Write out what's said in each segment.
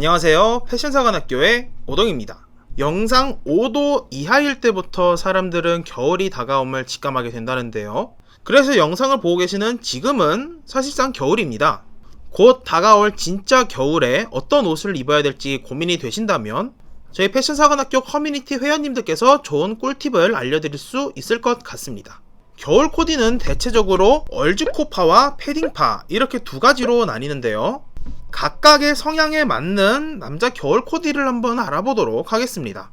안녕하세요. 패션사관학교의 오동입니다. 영상 5도 이하일 때부터 사람들은 겨울이 다가옴을 직감하게 된다는데요. 그래서 영상을 보고 계시는 지금은 사실상 겨울입니다. 곧 다가올 진짜 겨울에 어떤 옷을 입어야 될지 고민이 되신다면 저희 패션사관학교 커뮤니티 회원님들께서 좋은 꿀팁을 알려드릴 수 있을 것 같습니다. 겨울 코디는 대체적으로 얼죽코파와 패딩파 이렇게 두 가지로 나뉘는데요. 각각의 성향에 맞는 남자 겨울 코디를 한번 알아보도록 하겠습니다.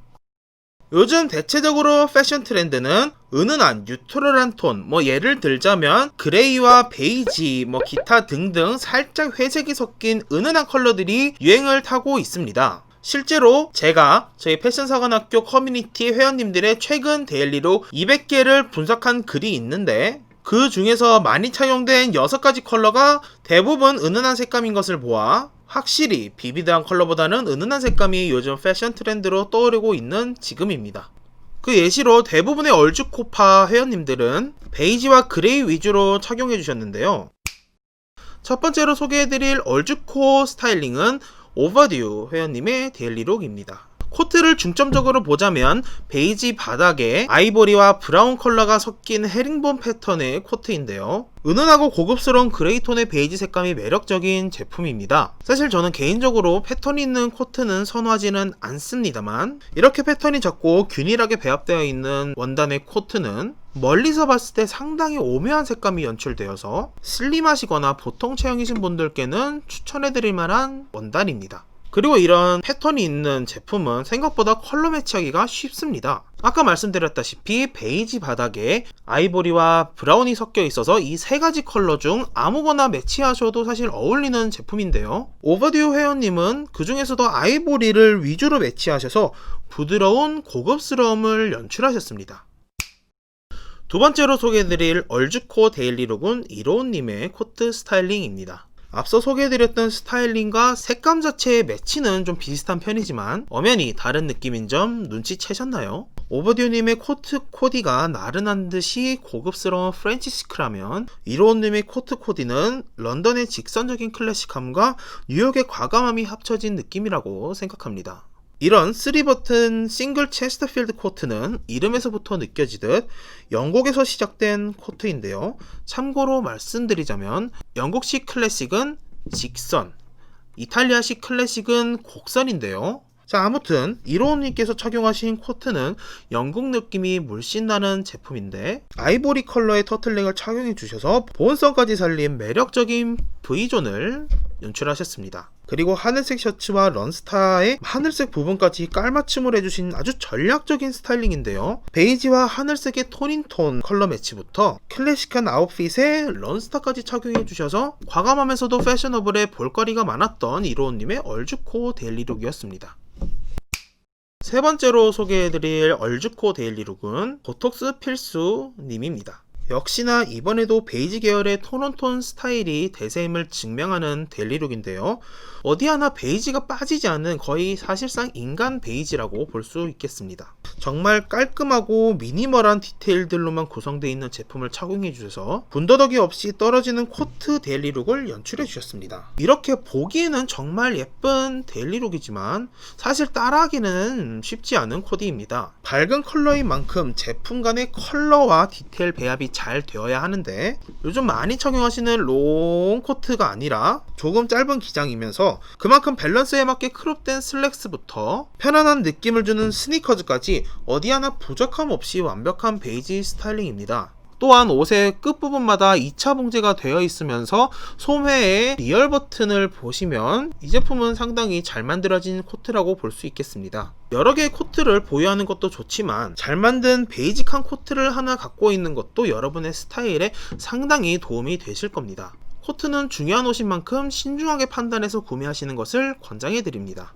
요즘 대체적으로 패션 트렌드는 은은한 뉴트럴한 톤, 예를 들자면 그레이와 베이지, 기타 등등 살짝 회색이 섞인 은은한 컬러들이 유행을 타고 있습니다. 실제로 제가 저희 패션사관학교 커뮤니티 회원님들의 최근 데일리룩 200개를 분석한 글이 있는데 그 중에서 많이 착용된 6가지 컬러가 대부분 은은한 색감인 것을 보아 확실히 비비드한 컬러보다는 은은한 색감이 요즘 패션 트렌드로 떠오르고 있는 지금입니다. 그 예시로 대부분의 얼죽코파 회원님들은 베이지와 그레이 위주로 착용해 주셨는데요. 첫 번째로 소개해드릴 얼죽코 스타일링은 오버듀 회원님의 데일리룩입니다. 코트를 중점적으로 보자면 베이지 바닥에 아이보리와 브라운 컬러가 섞인 헤링본 패턴의 코트인데요. 은은하고 고급스러운 그레이 톤의 베이지 색감이 매력적인 제품입니다. 사실 저는 개인적으로 패턴이 있는 코트는 선호하지는 않습니다만 이렇게 패턴이 작고 균일하게 배합되어 있는 원단의 코트는 멀리서 봤을 때 상당히 오묘한 색감이 연출되어서 슬림하시거나 보통 체형이신 분들께는 추천해드릴 만한 원단입니다. 그리고 이런 패턴이 있는 제품은 생각보다 컬러 매치하기가 쉽습니다. 아까 말씀드렸다시피 베이지 바닥에 아이보리와 브라운이 섞여 있어서 이 3가지 컬러 중 아무거나 매치하셔도 사실 어울리는 제품인데요. 오버듀 회원님은 그 중에서도 아이보리를 위주로 매치하셔서 부드러운 고급스러움을 연출하셨습니다. 두 번째로 소개해드릴 얼죽코 데일리룩은 이로운님의 코트 스타일링입니다. 앞서 소개해드렸던 스타일링과 색감 자체의 매치는 좀 비슷한 편이지만 엄연히 다른 느낌인 점 눈치채셨나요? 오버듀님의 코트 코디가 나른한 듯이 고급스러운 프렌치 시크라면 이로운님의 코트 코디는 런던의 직선적인 클래식함과 뉴욕의 과감함이 합쳐진 느낌이라고 생각합니다. 이런 3버튼 싱글 체스터필드 코트는 이름에서부터 느껴지듯 영국에서 시작된 코트인데요. 참고로 말씀드리자면 영국식 클래식은 직선, 이탈리아식 클래식은 곡선인데요. 자, 아무튼 이로운님께서 착용하신 코트는 영국 느낌이 물씬 나는 제품인데 아이보리 컬러의 터틀넥을 착용해 주셔서 보온성까지 살린 매력적인 V존을 연출하셨습니다. 그리고 하늘색 셔츠와 런스타의 하늘색 부분까지 깔맞춤을 해주신 아주 전략적인 스타일링인데요. 베이지와 하늘색의 톤인톤 컬러 매치부터 클래식한 아웃핏에 런스타까지 착용해 주셔서 과감하면서도 패셔너블에 볼거리가 많았던 이로운님의 얼죽코 데일리룩이었습니다. 세 번째로 소개해드릴 얼죽코 데일리룩은 보톡스 필수님입니다. 역시나 이번에도 베이지 계열의 톤온톤 스타일이 대세임을 증명하는 데일리룩인데요. 어디 하나 베이지가 빠지지 않은 거의 사실상 인간 베이지라고 볼 수 있겠습니다. 정말 깔끔하고 미니멀한 디테일들로만 구성되어 있는 제품을 착용해 주셔서 군더더기 없이 떨어지는 코트 데일리룩을 연출해 주셨습니다. 이렇게 보기에는 정말 예쁜 데일리룩이지만 사실 따라하기는 쉽지 않은 코디입니다. 밝은 컬러인 만큼 제품 간의 컬러와 디테일 배합이 잘 되어야 하는데 요즘 많이 착용하시는 롱 코트가 아니라 조금 짧은 기장이면서 그만큼 밸런스에 맞게 크롭된 슬랙스부터 편안한 느낌을 주는 스니커즈까지 어디 하나 부족함 없이 완벽한 베이지 스타일링입니다. 또한 옷의 끝부분마다 2차 봉제가 되어 있으면서 소매의 리얼 버튼을 보시면 이 제품은 상당히 잘 만들어진 코트라고 볼 수 있겠습니다. 여러 개의 코트를 보유하는 것도 좋지만 잘 만든 베이직한 코트를 하나 갖고 있는 것도 여러분의 스타일에 상당히 도움이 되실 겁니다. 코트는 중요한 옷인 만큼 신중하게 판단해서 구매하시는 것을 권장해 드립니다.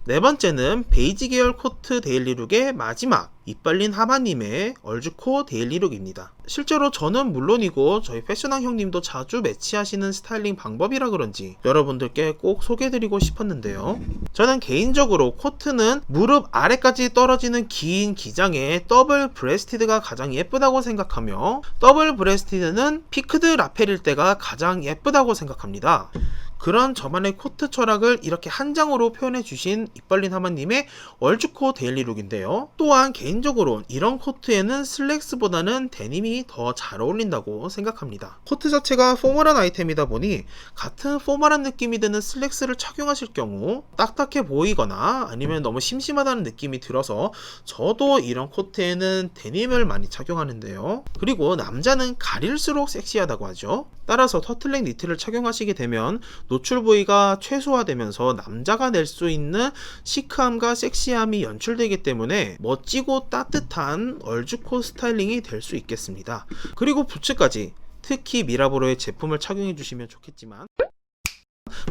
네 번째는 베이지 계열 코트 데일리룩의 마지막 이빨린 하마님의 얼죽코 데일리룩입니다. 실제로 저는 물론이고 저희 패션왕 형님도 자주 매치하시는 스타일링 방법이라 그런지 여러분들께 꼭 소개해드리고 싶었는데요. 저는 개인적으로 코트는 무릎 아래까지 떨어지는 긴 기장의 더블 브레스티드가 가장 예쁘다고 생각하며 더블 브레스티드는 피크드 라펠일 때가 가장 예쁘다고 생각합니다. 그런 저만의 코트 철학을 이렇게 한 장으로 표현해 주신 입벌린 하마님의 얼주코 데일리룩인데요. 또한 개인적으로 이런 코트에는 슬랙스보다는 데님이 더 잘 어울린다고 생각합니다. 코트 자체가 포멀한 아이템이다 보니 같은 포멀한 느낌이 드는 슬랙스를 착용하실 경우 딱딱해 보이거나 아니면 너무 심심하다는 느낌이 들어서 저도 이런 코트에는 데님을 많이 착용하는데요. 그리고 남자는 가릴수록 섹시하다고 하죠. 따라서 터틀넥 니트를 착용하시게 되면 노출 부위가 최소화되면서 남자가 낼 수 있는 시크함과 섹시함이 연출되기 때문에 멋지고 따뜻한 얼주코 스타일링이 될 수 있겠습니다. 그리고 부츠까지 특히 미라보로의 제품을 착용해 주시면 좋겠지만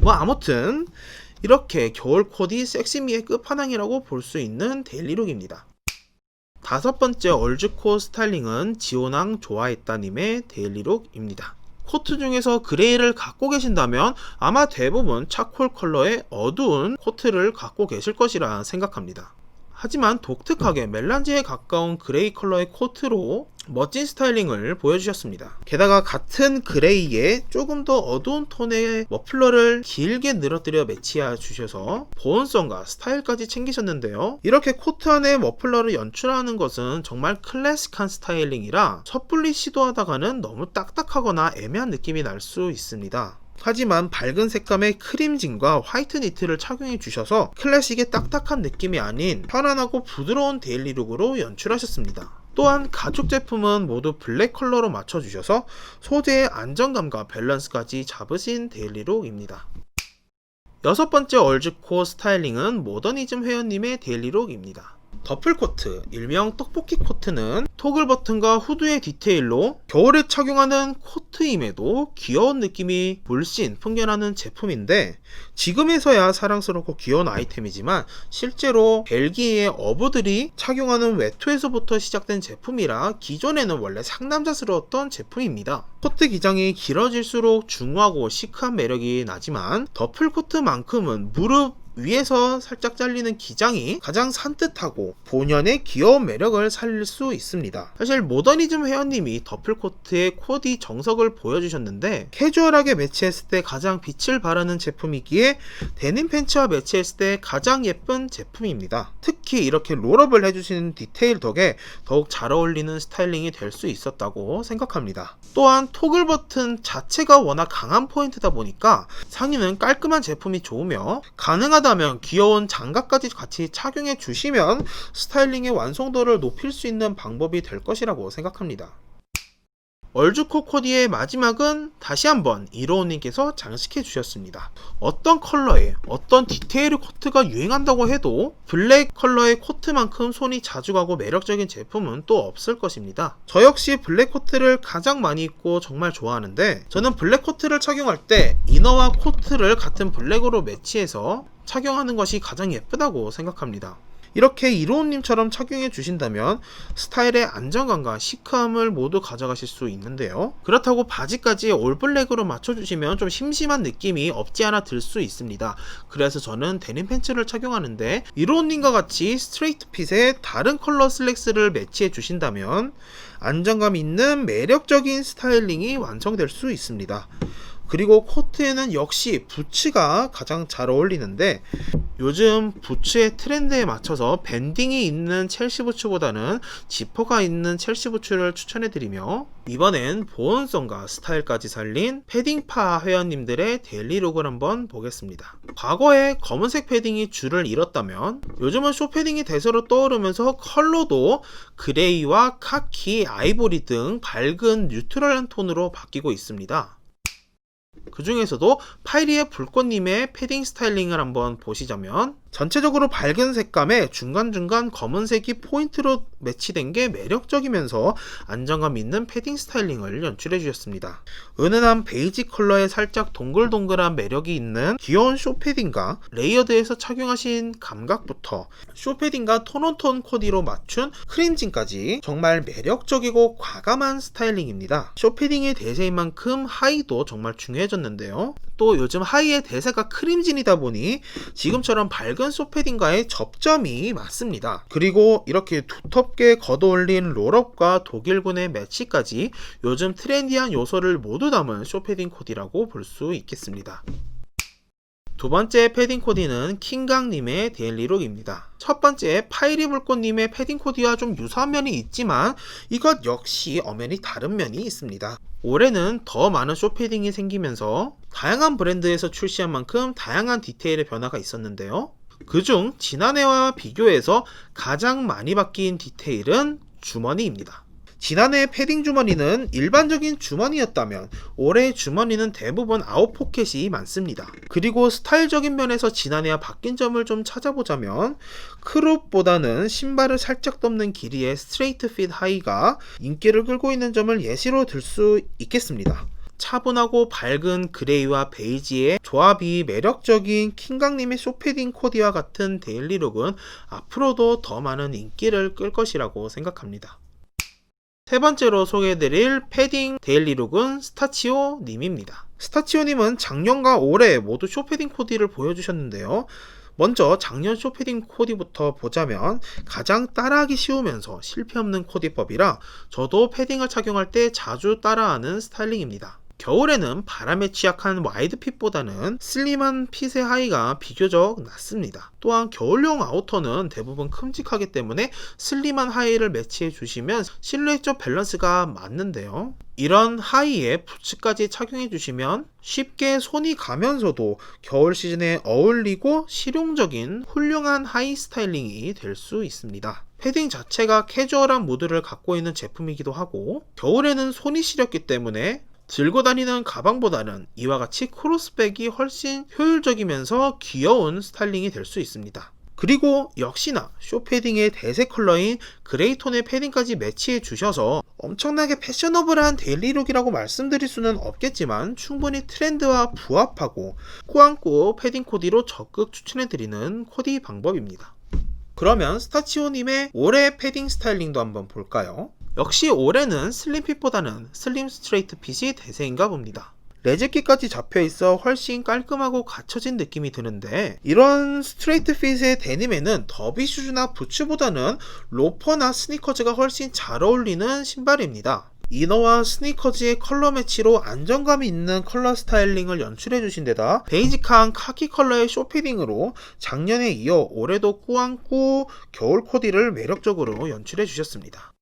아무튼 이렇게 겨울 코디 섹시미의 끝판왕이라고 볼 수 있는 데일리룩입니다. 다섯 번째 얼주코 스타일링은 지호낭 좋아했다님의 데일리룩입니다. 코트 중에서 그레이를 갖고 계신다면 아마 대부분 차콜 컬러의 어두운 코트를 갖고 계실 것이라 생각합니다. 하지만 독특하게 멜란지에 가까운 그레이 컬러의 코트로 멋진 스타일링을 보여주셨습니다. 게다가 같은 그레이에 조금 더 어두운 톤의 머플러를 길게 늘어뜨려 매치해 주셔서 보온성과 스타일까지 챙기셨는데요. 이렇게 코트 안에 머플러를 연출하는 것은 정말 클래식한 스타일링이라 섣불리 시도하다가는 너무 딱딱하거나 애매한 느낌이 날 수 있습니다. 하지만 밝은 색감의 크림진과 화이트 니트를 착용해 주셔서 클래식의 딱딱한 느낌이 아닌 편안하고 부드러운 데일리룩으로 연출하셨습니다. 또한 가죽 제품은 모두 블랙 컬러로 맞춰주셔서 소재의 안정감과 밸런스까지 잡으신 데일리룩입니다. 여섯 번째 얼주코 스타일링은 모더니즘 회원님의 데일리룩입니다. 더플코트, 일명 떡볶이 코트는 토글 버튼과 후드의 디테일로 겨울에 착용하는 코트임에도 귀여운 느낌이 물씬 풍겨나는 제품인데 지금에서야 사랑스럽고 귀여운 아이템이지만 실제로 벨기에의 어부들이 착용하는 외투에서부터 시작된 제품이라 기존에는 원래 상남자스러웠던 제품입니다. 코트 기장이 길어질수록 중후하고 시크한 매력이 나지만 더플코트만큼은 무릎 위에서 살짝 잘리는 기장이 가장 산뜻하고 본연의 귀여운 매력을 살릴 수 있습니다. 사실 모더니즘 회원님이 더플코트의 코디 정석을 보여주셨는데 캐주얼하게 매치했을 때 가장 빛을 발하는 제품이기에 데님 팬츠와 매치했을 때 가장 예쁜 제품입니다. 특히 이렇게 롤업을 해주시는 디테일 덕에 더욱 잘 어울리는 스타일링이 될 수 있었다고 생각합니다. 또한 토글 버튼 자체가 워낙 강한 포인트다 보니까 상의는 깔끔한 제품이 좋으며 가능하다면 귀여운 장갑까지 같이 착용해 주시면 스타일링의 완성도를 높일 수 있는 방법이 될 것이라고 생각합니다. 얼주코 코디의 마지막은 다시 한번 이로우님께서 장식해 주셨습니다. 어떤 컬러에 어떤 디테일의 코트가 유행한다고 해도 블랙 컬러의 코트만큼 손이 자주 가고 매력적인 제품은 또 없을 것입니다. 저 역시 블랙 코트를 가장 많이 입고 정말 좋아하는데 저는 블랙 코트를 착용할 때 이너와 코트를 같은 블랙으로 매치해서 착용하는 것이 가장 예쁘다고 생각합니다. 이렇게 이로운님처럼 착용해 주신다면 스타일의 안정감과 시크함을 모두 가져가실 수 있는데요. 그렇다고 바지까지 올블랙으로 맞춰주시면 좀 심심한 느낌이 없지 않아 들 수 있습니다. 그래서 저는 데님 팬츠를 착용하는데 이로운님과 같이 스트레이트 핏에 다른 컬러 슬랙스를 매치해 주신다면 안정감 있는 매력적인 스타일링이 완성될 수 있습니다. 그리고 코트에는 역시 부츠가 가장 잘 어울리는데 요즘 부츠의 트렌드에 맞춰서 밴딩이 있는 첼시 부츠보다는 지퍼가 있는 첼시 부츠를 추천해드리며 이번엔 보온성과 스타일까지 살린 패딩파 회원님들의 데일리룩을 한번 보겠습니다. 과거에 검은색 패딩이 줄을 잃었다면 요즘은 쇼패딩이 대세로 떠오르면서 컬러도 그레이와 카키, 아이보리 등 밝은 뉴트럴한 톤으로 바뀌고 있습니다. 그 중에서도 파이리의 불꽃님의 패딩 스타일링을 한번 보시자면 전체적으로 밝은 색감에 중간중간 검은색이 포인트로 매치된 게 매력적이면서 안정감 있는 패딩 스타일링을 연출해 주셨습니다. 은은한 베이지 컬러에 살짝 동글동글한 매력이 있는 귀여운 쇼패딩과 레이어드에서 착용하신 감각부터 쇼패딩과 톤온톤 코디로 맞춘 크림진까지 정말 매력적이고 과감한 스타일링입니다. 쇼패딩의 대세인 만큼 하의도 정말 중요해졌는데요. 또 요즘 하의의 대세가 크림진이다 보니 지금처럼 밝은 쇼패딩과의 접점이 맞습니다. 그리고 이렇게 두텁게 걷어올린 롤업과 독일군의 매치까지 요즘 트렌디한 요소를 모두 담은 쇼패딩 코디라고 볼 수 있겠습니다. 두 번째 패딩 코디는 킹강님의 데일리룩입니다. 첫 번째 파이리불꽃님의 패딩 코디와 좀 유사한 면이 있지만 이것 역시 엄연히 다른 면이 있습니다. 올해는 더 많은 쇼패딩이 생기면서 다양한 브랜드에서 출시한 만큼 다양한 디테일의 변화가 있었는데요. 그중 지난해와 비교해서 가장 많이 바뀐 디테일은 주머니입니다. 지난해 패딩 주머니는 일반적인 주머니였다면 올해 주머니는 대부분 아웃포켓이 많습니다. 그리고 스타일적인 면에서 지난해와 바뀐 점을 좀 찾아보자면 크롭보다는 신발을 살짝 덮는 길이의 스트레이트 핏 하이가 인기를 끌고 있는 점을 예시로 들 수 있겠습니다. 차분하고 밝은 그레이와 베이지의 조합이 매력적인 킹강님의 쇼패딩 코디와 같은 데일리룩은 앞으로도 더 많은 인기를 끌 것이라고 생각합니다. 세 번째로 소개해드릴 패딩 데일리룩은 스타치오 님입니다. 스타치오 님은 작년과 올해 모두 쇼패딩 코디를 보여주셨는데요. 먼저 작년 쇼패딩 코디부터 보자면 가장 따라하기 쉬우면서 실패 없는 코디법이라 저도 패딩을 착용할 때 자주 따라하는 스타일링입니다. 겨울에는 바람에 취약한 와이드핏보다는 슬림한 핏의 하의가 비교적 낫습니다. 또한 겨울용 아우터는 대부분 큼직하기 때문에 슬림한 하의를 매치해 주시면 실루엣적 밸런스가 맞는데요. 이런 하의에 부츠까지 착용해 주시면 쉽게 손이 가면서도 겨울 시즌에 어울리고 실용적인 훌륭한 하의 스타일링이 될 수 있습니다. 패딩 자체가 캐주얼한 무드를 갖고 있는 제품이기도 하고 겨울에는 손이 시렸기 때문에 들고 다니는 가방보다는 이와 같이 크로스백이 훨씬 효율적이면서 귀여운 스타일링이 될 수 있습니다. 그리고 역시나 쇼패딩의 대세 컬러인 그레이 톤의 패딩까지 매치해 주셔서 엄청나게 패셔너블한 데일리룩이라고 말씀드릴 수는 없겠지만 충분히 트렌드와 부합하고 꾸안꾸 패딩 코디로 적극 추천해드리는 코디 방법입니다. 그러면 스타치오님의 올해 패딩 스타일링도 한번 볼까요? 역시 올해는 슬림핏보다는 슬림 스트레이트 핏이 대세인가 봅니다. 레즈기까지 잡혀있어 훨씬 깔끔하고 갖춰진 느낌이 드는데 이런 스트레이트 핏의 데님에는 더비 슈즈나 부츠보다는 로퍼나 스니커즈가 훨씬 잘 어울리는 신발입니다. 이너와 스니커즈의 컬러 매치로 안정감이 있는 컬러 스타일링을 연출해 주신 데다 베이직한 카키 컬러의 쇼패딩으로 작년에 이어 올해도 꾸안꾸 겨울 코디를 매력적으로 연출해 주셨습니다.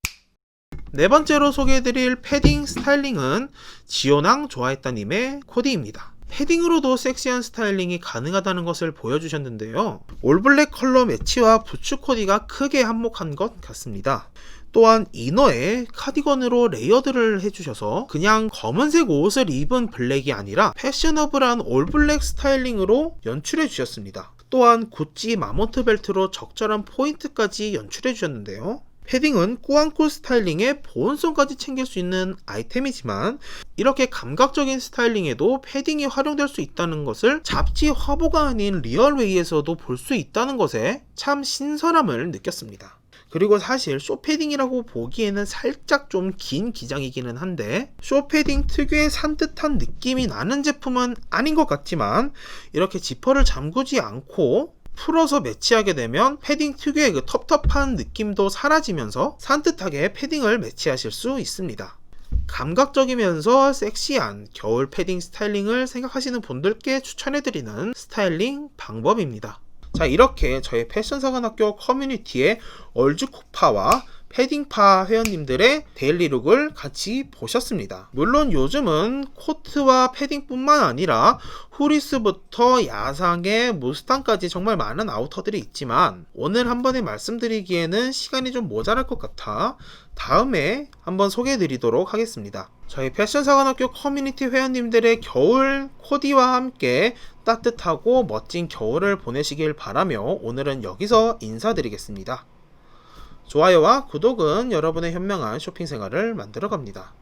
네 번째로 소개해드릴 패딩 스타일링은 지오낭 좋아했다님의 코디입니다. 패딩으로도 섹시한 스타일링이 가능하다는 것을 보여주셨는데요. 올블랙 컬러 매치와 부츠 코디가 크게 한몫한 것 같습니다. 또한 이너에 카디건으로 레이어드를 해주셔서 그냥 검은색 옷을 입은 블랙이 아니라 패셔너블한 올블랙 스타일링으로 연출해 주셨습니다. 또한 구찌 마모트 벨트로 적절한 포인트까지 연출해 주셨는데요. 패딩은 꾸안꾸 스타일링의 보온성까지 챙길 수 있는 아이템이지만 이렇게 감각적인 스타일링에도 패딩이 활용될 수 있다는 것을 잡지 화보가 아닌 리얼웨이에서도 볼 수 있다는 것에 참 신선함을 느꼈습니다. 그리고 사실 쇼패딩이라고 보기에는 살짝 좀 긴 기장이기는 한데 쇼패딩 특유의 산뜻한 느낌이 나는 제품은 아닌 것 같지만 이렇게 지퍼를 잠그지 않고 풀어서 매치하게 되면 패딩 특유의 그 텁텁한 느낌도 사라지면서 산뜻하게 패딩을 매치하실 수 있습니다. 감각적이면서 섹시한 겨울 패딩 스타일링을 생각하시는 분들께 추천해드리는 스타일링 방법입니다. 자, 이렇게 저희 패션사관학교 커뮤니티의 얼죽코파와 패딩파 회원님들의 데일리룩을 같이 보셨습니다. 물론 요즘은 코트와 패딩뿐만 아니라 후리스부터 야상의 무스탕까지 정말 많은 아우터들이 있지만 오늘 한 번에 말씀드리기에는 시간이 좀 모자랄 것 같아 다음에 한번 소개해드리도록 하겠습니다. 저희 패션사관학교 커뮤니티 회원님들의 겨울 코디와 함께 따뜻하고 멋진 겨울을 보내시길 바라며 오늘은 여기서 인사드리겠습니다. 좋아요와 구독은 여러분의 현명한 쇼핑 생활을 만들어갑니다.